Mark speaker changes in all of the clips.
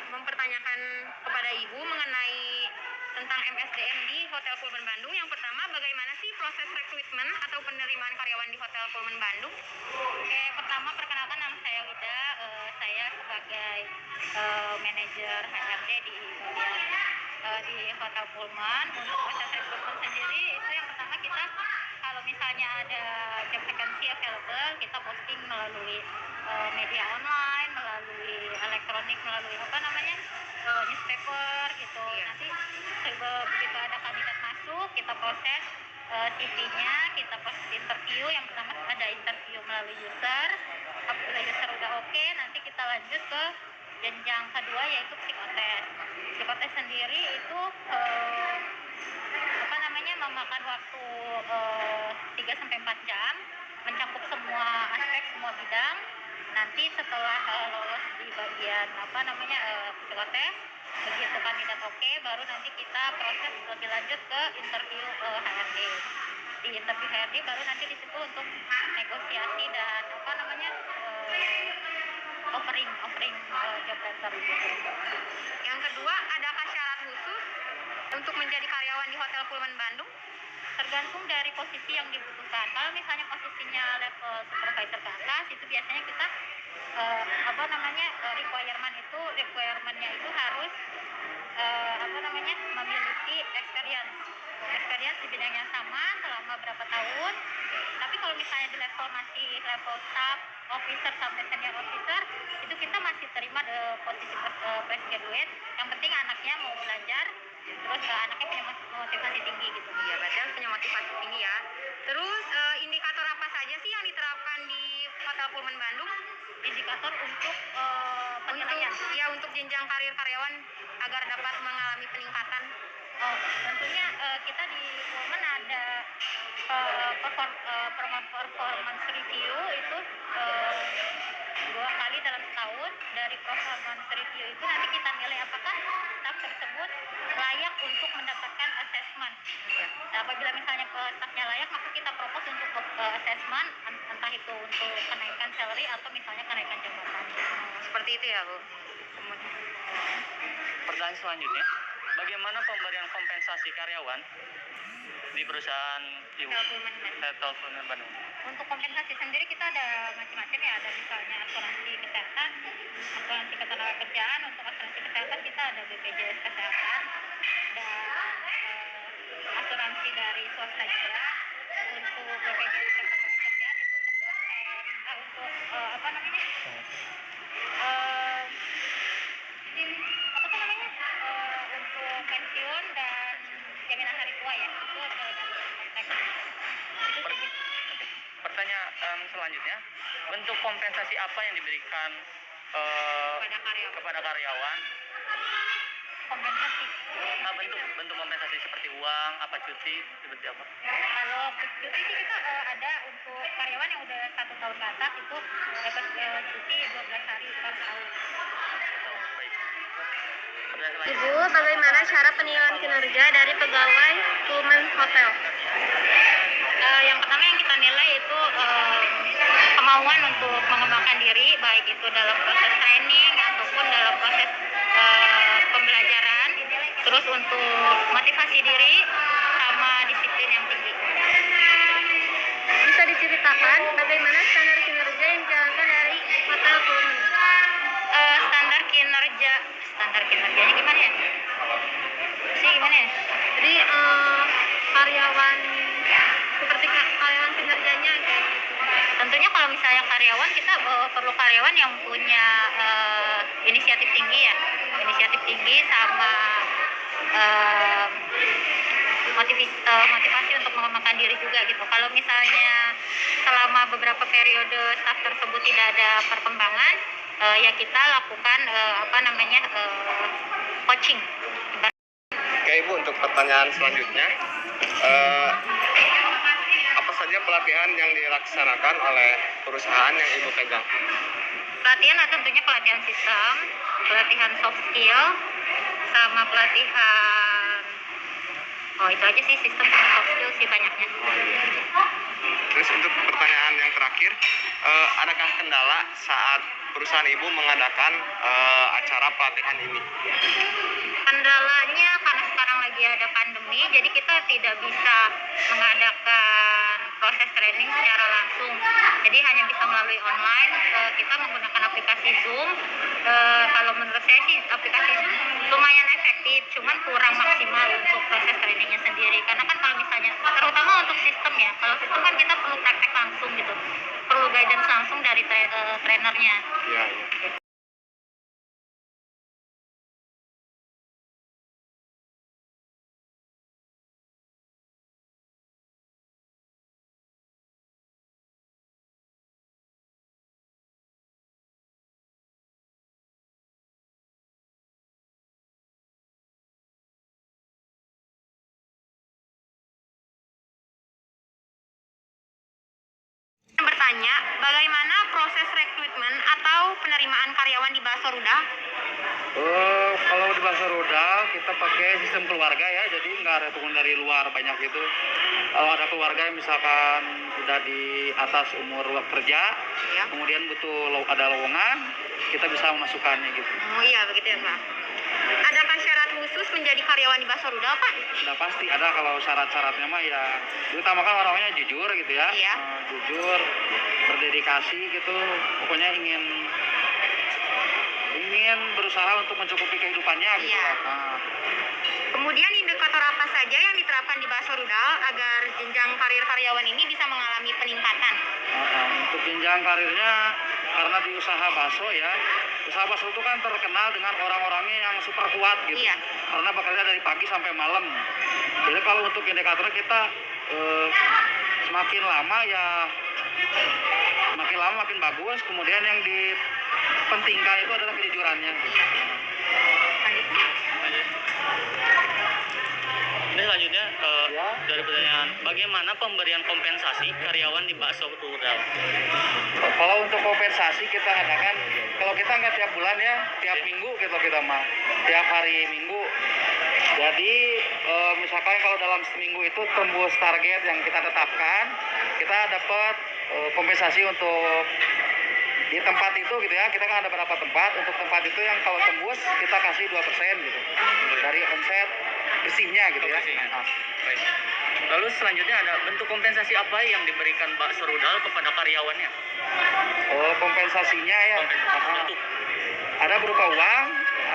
Speaker 1: Mempertanyakan kepada Ibu mengenai tentang MSDM di Hotel Pullman Bandung. Yang pertama, bagaimana sih proses rekrutmen atau penerimaan karyawan di Hotel Pullman Bandung? Oke, pertama perkenalkan nama saya Wida. Saya sebagai manajer HRD di Hotel Pullman. Untuk proses rekrutmen sendiri itu yang pertama kita kalau misalnya ada job vacancy available, kita posting melalui media online, melalui elektronik, melalui newspaper gitu. Nanti begitu ada kandidat masuk, kita proses CV-nya, kita proses interview. Yang pertama ada interview melalui user. Apabila user udah oke, nanti kita lanjut ke jenjang kedua yaitu psikotes. Psikotes sendiri itu memakan waktu 3-4 jam, mencakup semua aspek, semua bidang. Nanti setelah lolos di bagian psikotes, begitu kandidat oke, baru nanti kita proses lebih lanjut ke interview HRD. Di interview HRD baru nanti di situ untuk negosiasi dan offering job letter. Yang kedua, adakah syarat khusus untuk menjadi karyawan di Hotel Pullman Bandung? Tergantung dari posisi yang dibutuhkan. Kalau misalnya posisinya level supervisor ke atas, itu biasanya kita requirementnya itu harus memiliki experience di bidang yang sama selama berapa tahun. Tapi kalau misalnya di level masih level staff, officer sampai senior officer, itu kita masih terima posisi fresh graduate. Yang penting anaknya mau belajar, terus anaknya punya motivasi tinggi gitu. Iya, berarti harus punya motivasi tinggi ya. Terus indikator apa saja sih yang diterapkan di Hotel Pullman Bandung? Indikator untuk penilaian. Ya, untuk jenjang karir karyawan agar dapat mengalami peningkatan. Tentunya kita di Pullman ada performance review itu 2 kali dalam setahun. Dari performance review itu nanti kita nilai apakah staff tersebut layak untuk mendapatkan assessment. Apabila misalnya staffnya layak, maka kita propose untuk assessment, entah itu untuk kenaikan salary atau misalnya kenaikan jabatan. Seperti itu ya, Bu.
Speaker 2: Pertanyaan selanjutnya, bagaimana pemberian kompensasi karyawan di perusahaan Hotel Pullman Bandung?
Speaker 1: Untuk kompensasi sendiri kita ada macam-macam ya, ada misalnya asuransi kesehatan, asuransi ketenagakerjaan. Untuk asuransi kesehatan kita ada BPJS kesehatan dan asuransi dari swasta juga. Untuk BPJS ketenagakerjaan itu untuk pensiun dan jaminan hari tua ya, itu dari konteks.
Speaker 2: Pertanyaan selanjutnya, bentuk kompensasi apa yang diberikan kepada karyawan?
Speaker 1: Kompensasi.
Speaker 2: Bentuk kompensasi seperti uang, apa cuti, seperti apa?
Speaker 1: Kalau cuti sih kita ada untuk karyawan yang udah 1 tahun ke atas itu dapat cuti 12 hari per tahun.
Speaker 2: Baik.
Speaker 1: Ibu, bagaimana cara penilaian kinerja dari pegawai Pullman Hotel? Yang pertama yang kita nilai itu kemauan untuk mengembangkan diri, baik itu dalam proses training ataupun dalam proses pembelajaran, terus untuk motivasi diri sama disiplin yang tinggi. Bisa diceritakan bagaimana standar kinerja yang dijalankan dari Hotel Pullman? Standar kinerjanya gimana ya? Jadi karyawan seperti karyawan kinerjanya kayak gitu. Tentunya kalau misalnya karyawan, kita perlu karyawan yang punya inisiatif tinggi sama motivasi untuk mengembangkan diri juga gitu. Kalau misalnya selama beberapa periode staff tersebut tidak ada perkembangan, ya kita lakukan coaching.
Speaker 2: Oke Ibu, untuk pertanyaan selanjutnya,
Speaker 3: saja pelatihan yang dilaksanakan oleh perusahaan yang Ibu pegang?
Speaker 1: Pelatihan tentunya pelatihan sistem, pelatihan soft skill, sama pelatihan itu aja sih, sistem sama soft skill sih banyaknya.
Speaker 3: Terus untuk pertanyaan yang terakhir, adakah kendala saat perusahaan Ibu mengadakan acara pelatihan ini?
Speaker 1: Kendalanya karena sekarang lagi ada pandemi, jadi kita tidak bisa mengadakan proses training secara langsung. Jadi hanya bisa melalui online. Kita menggunakan aplikasi Zoom. Kalau menurut saya sih aplikasi Zoom lumayan efektif, cuman kurang maksimal untuk proses trainingnya sendiri. Karena kan kalau misalnya, terutama untuk sistem ya, kalau sistem kan kita perlu praktek langsung gitu, perlu guidance langsung dari trainernya.
Speaker 3: Ya.
Speaker 1: Bertanya, bagaimana proses rekrutmen atau penerimaan karyawan di Basoruda?
Speaker 4: Kalau di Basoruda kita pakai sistem keluarga ya, jadi nggak ada rekrutmen dari luar banyak gitu. Kalau ada keluarga yang misalkan udah di atas umur kerja,
Speaker 1: Ya.
Speaker 4: kemudian butuh ada lowongan, kita bisa memasukkannya gitu.
Speaker 1: Oh iya, begitu ya Pak. Adakah syarat khusus menjadi karyawan di Basoruda Pak?
Speaker 4: Sudah pasti ada kalau syarat-syaratnya mah ya, diutamakan orangnya jujur gitu ya.
Speaker 1: Iya.
Speaker 4: Jujur, berdedikasi gitu, pokoknya ingin berusaha untuk mencukupi kehidupannya gitu
Speaker 1: Iya.
Speaker 4: lah. Nah,
Speaker 1: Kemudian indikator apa saja yang diterapkan di Basoruda agar jenjang karir karyawan ini bisa mengalami peningkatan?
Speaker 4: untuk jenjang karirnya, karena di usaha bakso ya, usaha bakso itu kan terkenal dengan orang-orangnya yang super kuat gitu.
Speaker 1: Iya.
Speaker 4: Karena bekerja dari pagi sampai malam. Jadi kalau untuk indikatornya kita semakin lama ya makin bagus. Kemudian yang dipentingkan itu adalah kejujurannya. Gitu.
Speaker 2: Ini selanjutnya
Speaker 4: Ya.
Speaker 2: dari pertanyaan, bagaimana pemberian kompensasi karyawan di bakso rural?
Speaker 4: Kalau untuk kompensasi kita adakan, kalau kita nggak tiap bulan ya, tiap minggu gitu kita mah, tiap hari minggu. Jadi misalkan kalau dalam seminggu itu tembus target yang kita tetapkan, kita dapat kompensasi untuk di tempat itu gitu ya. Kita kan ada beberapa tempat, untuk tempat itu yang kalau tembus kita kasih 2% gitu dari omset bersihnya gitu ya.
Speaker 2: Bersihnya.
Speaker 4: Nah,
Speaker 2: Baik. Lalu selanjutnya ada bentuk kompensasi apa yang diberikan bakso rudal kepada karyawannya?
Speaker 4: kompensasinya ya,
Speaker 2: Bentuk
Speaker 4: ada berupa uang,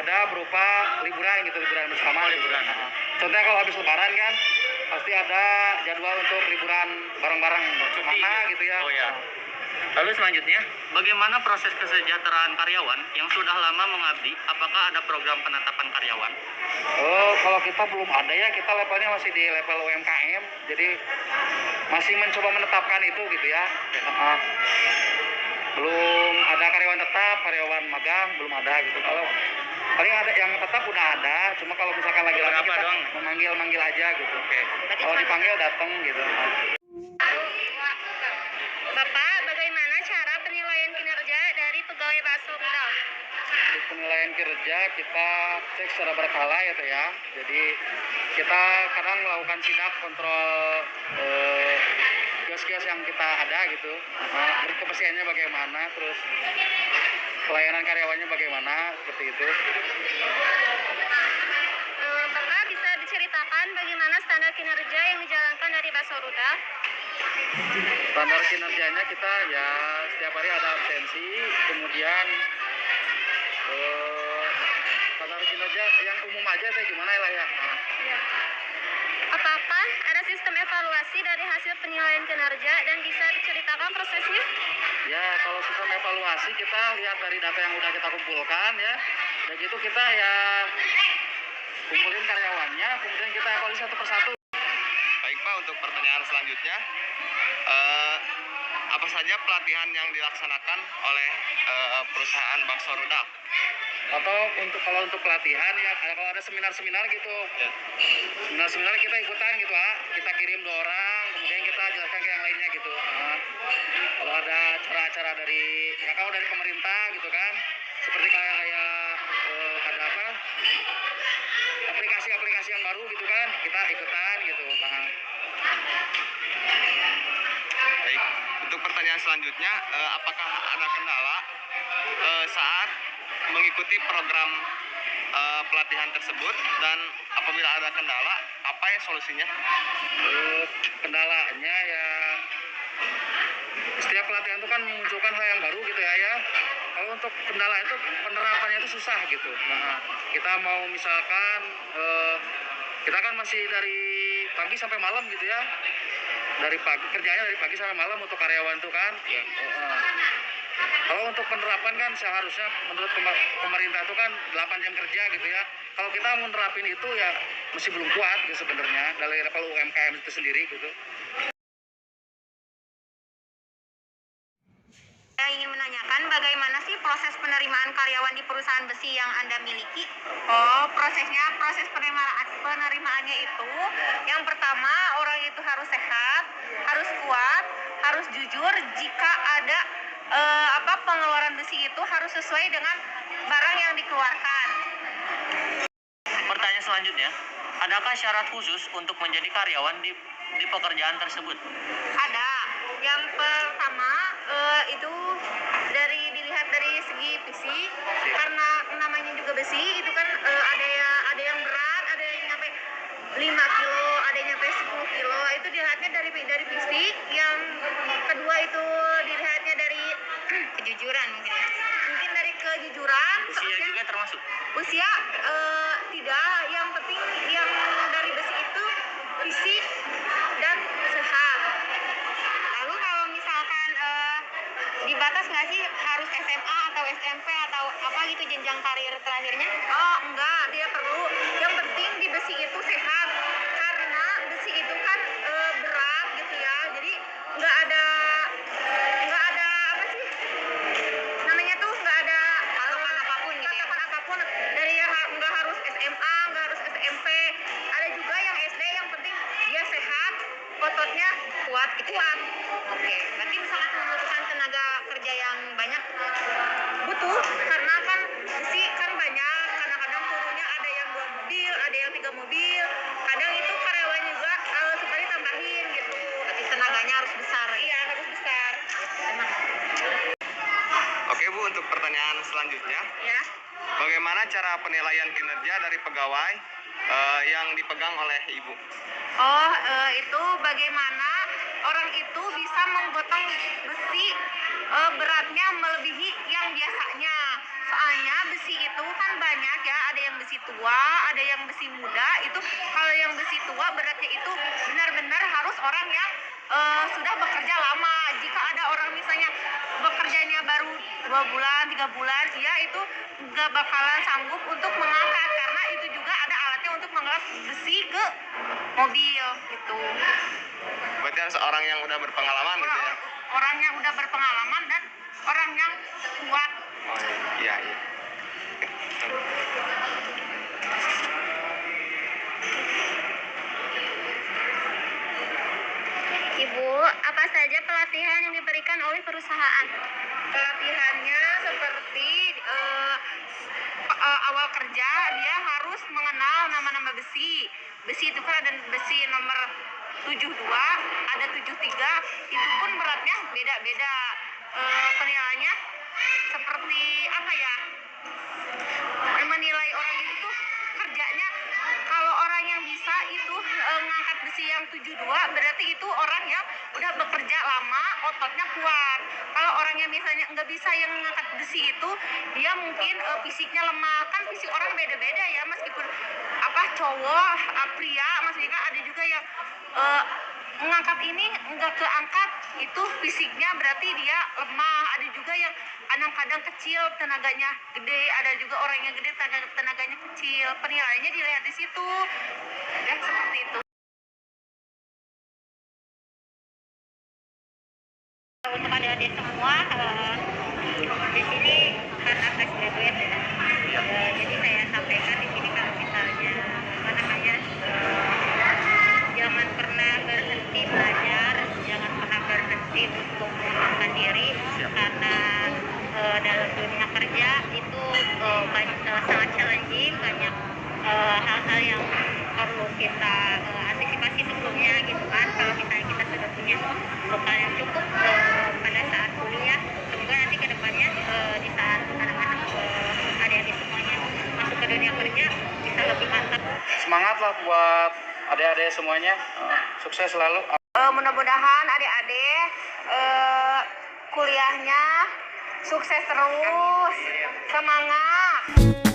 Speaker 4: ada berupa liburan gitu, liburan bersama.
Speaker 2: liburan.
Speaker 4: Contohnya kalau habis lebaran kan pasti ada jadwal untuk liburan bareng-bareng
Speaker 2: Cuti
Speaker 4: mana gitu ya.
Speaker 2: Oh ya. Lalu selanjutnya, bagaimana proses kesejahteraan karyawan yang sudah lama mengabdi? Apakah ada program penetapan karyawan?
Speaker 4: Kalau kita belum ada ya, kita levelnya masih di level UMKM, jadi masih mencoba menetapkan itu gitu ya. Belum ada karyawan tetap, karyawan magang belum ada gitu. Kalau paling ada yang tetap udah ada, cuma kalau misalkan lagi
Speaker 2: Beberapa
Speaker 4: kita
Speaker 2: doang?
Speaker 4: memanggil aja gitu.
Speaker 2: Oke.
Speaker 4: Kalau dipanggil datang gitu.
Speaker 1: Bapak, bagaimana cara penilaian kinerja dari pegawai Basoruda?
Speaker 4: Untuk penilaian kerja kita cek secara berkala ya Teh ya. Jadi kita kadang melakukan sidak kontrol kios-kios yang kita ada gitu. Kebersihannya bagaimana, terus pelayanan karyawannya bagaimana, seperti itu.
Speaker 1: Bapak bisa diceritakan bagaimana standar kinerja yang dijalankan dari Basoruda?
Speaker 4: Standar kinerjanya kita ya setiap hari ada absensi, kemudian standar kinerja yang umum aja Teh gimana lah ya.
Speaker 1: Apakah ada sistem evaluasi dari hasil penilaian kinerja dan bisa diceritakan prosesnya?
Speaker 4: Ya kalau sistem evaluasi kita lihat dari data yang udah kita kumpulkan ya. Dan gitu kita ya kumpulin karyawannya, kemudian kita evaluasi satu persatu.
Speaker 3: Baik Pak, untuk pertanyaan selanjutnya, apa saja pelatihan yang dilaksanakan oleh perusahaan bakso rudal?
Speaker 4: Atau kalau untuk pelatihan ya, kalau ada seminar-seminar gitu,
Speaker 3: Ya.
Speaker 4: seminar-seminar kita ikutan gitu kita kirim 2 orang, kemudian kita jelaskan ke yang lainnya gitu. Kalau ada acara-acara dari ya kalau dari pemerintah gitu kan, seperti kayak ada apa aplikasi-aplikasi yang baru gitu kan, kita ikutan gitu.
Speaker 3: Baik, untuk pertanyaan selanjutnya, apakah ada kendala saat mengikuti program pelatihan tersebut, dan apabila ada kendala, apa ya solusinya?
Speaker 4: Kendalanya ya setiap pelatihan itu kan memunculkan hal yang baru gitu ya. Kalau untuk kendala itu penerapannya itu susah gitu. Kita mau misalkan kita kan masih dari pagi sampai malam gitu ya. Kerjanya dari pagi sampai malam untuk karyawan itu kan. Kalau untuk penerapan kan seharusnya menurut pemerintah itu kan 8 jam kerja gitu ya. Kalau kita mau nerapin itu ya masih belum kuat gitu sebenarnya dari level UMKM itu sendiri gitu.
Speaker 1: Saya ingin menanyakan bagaimana sih proses penerimaan karyawan di perusahaan besi yang Anda miliki? Oh, proses penerimaannya itu yang pertama orang itu harus sehat, harus kuat, harus jujur. Jika ada pengeluaran besi itu harus sesuai dengan barang yang dikeluarkan.
Speaker 2: Pertanyaan selanjutnya, adakah syarat khusus untuk menjadi karyawan di pekerjaan tersebut?
Speaker 1: Ada. Yang pertama itu dilihat dari segi fisik, karena namanya juga besi itu kan ada yang berat, ada yang nyampe 5 kilo, ada yang nyampe 10 kilo. Itu dilihatnya dari fisik. Yang kedua itu dilihatnya dari kejujuran mungkin ya. Mungkin dari kejujuran.
Speaker 2: Usia juga termasuk?
Speaker 1: Usia tidak, yang penting yang dari besi itu fisik dan sehat. Lalu kalau misalkan dibatas nggak sih harus SMA atau SMP atau apa gitu jenjang karir terakhirnya? Oh enggak, tidak perlu. Yang penting di besi itu sehat, karena besi itu kan berat gitu ya. Jadi nggak ada apa sih namanya tuh, nggak ada patokan apapun gitu ya. Patokan apapun dari yang nggak harus SMA, nggak harus SMP. Ada juga yang SD, yang penting dia sehat, ototnya kuat gitu. Kuat. Oke, berarti sangat membutuhkan tenaga kerja yang banyak. Butuh, karena kan besi kan banyak. Kadang-kadang turunnya ada yang 2 mobil, ada yang 3 mobil. Kadang itu karyawan juga suka ditambahin gitu. Tapi tenaganya harus besar. Iya, harus besar. Emang.
Speaker 3: Oke Bu, untuk pertanyaan selanjutnya,
Speaker 1: Ya.
Speaker 3: bagaimana cara penilaian kinerja dari pegawai yang dipegang oleh Ibu?
Speaker 1: Oh, itu bagaimana orang itu bisa menggotong besi beratnya melebihi yang biasanya. Soalnya besi itu kan banyak ya, ada yang besi tua, ada yang besi muda. Itu kalau yang besi tua beratnya itu benar-benar harus orang yang sudah bekerja lama. Jika ada orang misalnya bekerjanya baru 2 bulan, 3 bulan, ya itu nggak bakalan sanggup untuk mengangkat, karena itu juga ada alatnya untuk mengangkat besi ke mobil gitu.
Speaker 3: Berarti harus orang yang udah berpengalaman gitu ya?
Speaker 1: Orang yang udah berpengalaman dan orang yang kuat.
Speaker 3: Oh iya.
Speaker 1: Ibu, apa saja pelatihan yang diberikan oleh perusahaan? Pelatihannya seperti awal kerja dia harus mengenal nama-nama besi. Besi itu kan ada besi nomor 72, ada 73, itu pun beratnya beda-beda. Penilaiannya seperti apa ya? Menilai orang itu tuh kerjanya, kalau orang yang bisa itu ngangkat besi yang 72 berarti itu orang yang udah bekerja lama, ototnya kuat. Kalau orang yang misalnya nggak bisa yang ngangkat besi itu, dia mungkin fisiknya lemah. Kan fisik orang beda-beda ya, meskipun cowok, pria, maksudnya ada juga yang mengangkat ini nggak keangkat, itu fisiknya berarti dia lemah. Ada juga yang kadang-kadang kecil tenaganya gede, ada juga orang yang gede tenaganya kecil. Penilaiannya dilihat di situ ya, seperti itu. Untuk adik-adik semua di sini karena fresh graduate ya, jadi saya sampaikan di sini kalau misalnya jangan pernah berhenti belajar. hal-hal yang perlu kita antisipasi sebelumnya gitu kan. Kalau misalnya kita sudah punya bekal yang cukup pada saat kuliah, semoga nanti kedepannya di saat anak-anak adik-adik semuanya masuk ke dunia kerja bisa lebih mantap.
Speaker 4: Semangat lah buat adik-adik semuanya, sukses selalu.
Speaker 5: Mudah-mudahan adik-adik kuliahnya sukses terus, semangat.